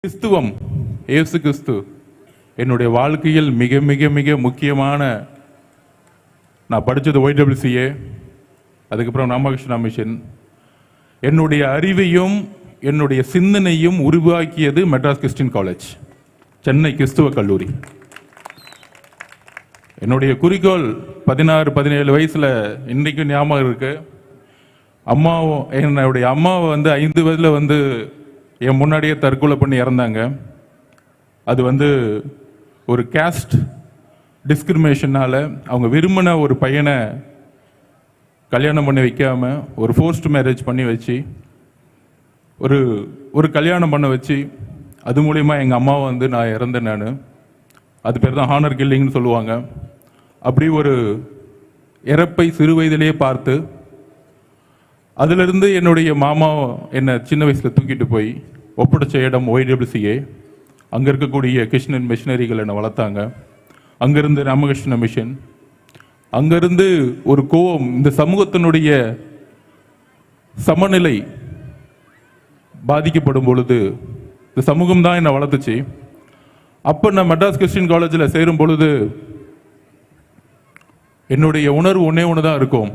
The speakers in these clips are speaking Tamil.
கிறிஸ்துவம், இயேசு கிறிஸ்து என்னுடைய வாழ்க்கையில் மிக மிக மிக முக்கியமான. நான் படித்தது YWCA, அதுக்கப்புறம் ராமகிருஷ்ணா மிஷன். என்னுடைய அறிவையும் என்னுடைய சிந்தனையும் உருவாக்கியது மெட்ராஸ் கிறிஸ்டியன் காலேஜ், சென்னை கிறிஸ்துவ கல்லூரி. என்னுடைய குறிக்கோள் 16-17 வயசுல இன்றைக்கும் ஞாபகம் இருக்கு. என்னுடைய அம்மாவை 5 வயதுல என் முன்னாடியே தற்கொலை பண்ணி இறந்தாங்க. அது ஒரு கேஸ்ட் டிஸ்கிரிமினேஷனால அவங்க விரும்பின ஒரு பையனை கல்யாணம் பண்ணி வைக்காம ஒரு ஃபோர்ஸ்ட் மேரேஜ் பண்ணி வச்சு ஒரு கல்யாணம் பண்ண வச்சு அது மூலயமா எங்கள் அம்மாவை நான் இறந்தேன். நான் அது பேர் தான் ஹானர் கில்லிங்னு சொல்லுவாங்க. அப்படி ஒரு இறப்பை சிறு வயதிலேயே பார்த்து அதிலிருந்து என்னுடைய மாமா என்னை சின்ன வயசில் தூக்கிட்டு போய் ஒப்படைச்ச இடம் YWCA. அங்கே இருக்கக்கூடிய கிருஷ்ணன் மிஷினரிகள் என்னை வளர்த்தாங்க. அங்கேருந்து ராமகிருஷ்ண மிஷன். அங்கேருந்து ஒரு கோவம், இந்த சமூகத்தினுடைய சமநிலை பாதிக்கப்படும் பொழுது இந்த சமூகம் தான் என்னை வளர்த்துச்சு. அப்போ நான் மெட்ராஸ் கிறிஸ்டியன் காலேஜில் சேரும் பொழுது என்னுடைய உணர்வு ஒன்று தான் இருக்கும்.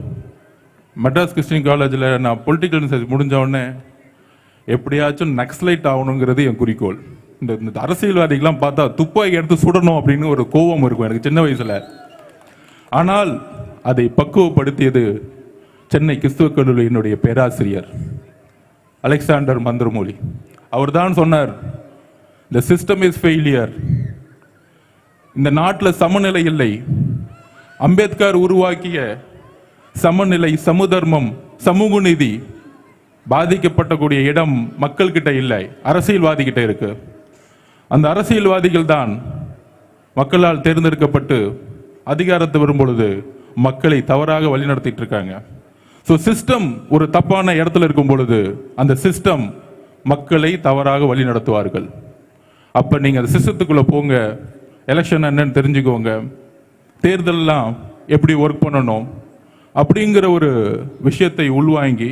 மெட்ராஸ் கிறிஸ்டியன் காலேஜில் நான் பொலிட்டிக்கல் ரிசர்ச் முடிஞ்ச உடனே எப்படியாச்சும் நக்ஸலைட் ஆகணுங்கிறது என் குறிக்கோள். இந்த அரசியல்வாதிகள்லாம் பார்த்தா துப்பாக்கி எடுத்து சுடணும் அப்படின்னு ஒரு கோபம் இருக்கும் எனக்கு சின்ன வயசில். ஆனால் அதை பக்குவப்படுத்தியது சென்னை கிறிஸ்துவ கல்லூரியினுடைய பேராசிரியர் அலெக்சாண்டர் மந்திரமொழி. அவர் தான் சொன்னார், இந்த சிஸ்டம் இஸ் ஃபெயிலியர். இந்த நாட்டில் சமநிலை இல்லை. அம்பேத்கர் உருவாக்கிய சமநிலை, சமதர்மம், சமூக நீதி பாதிக்கப்பட்டக்கூடிய இடம் மக்கள் கிட்ட இல்லை, அரசியல்வாதி கிட்ட இருக்கு. அந்த அரசியல்வாதிகள் தான் மக்களால் தேர்ந்தெடுக்கப்பட்டு அதிகாரத்தை வரும் பொழுது மக்களை தவறாக வழிநடத்திட்டு இருக்காங்க. ஸோ சிஸ்டம் ஒரு தப்பான இடத்துல இருக்கும் பொழுது அந்த சிஸ்டம் மக்களை தவறாக வழி நடத்துவார்கள். அப்ப நீங்க அந்த சிஸ்டத்துக்குள்ள போங்க, எலெக்ஷன் என்னன்னு தெரிஞ்சுக்கோங்க, தேர்தல்லாம் எப்படி ஒர்க் பண்ணணும் அப்படிங்கிற ஒரு விஷயத்தை உள்வாங்கி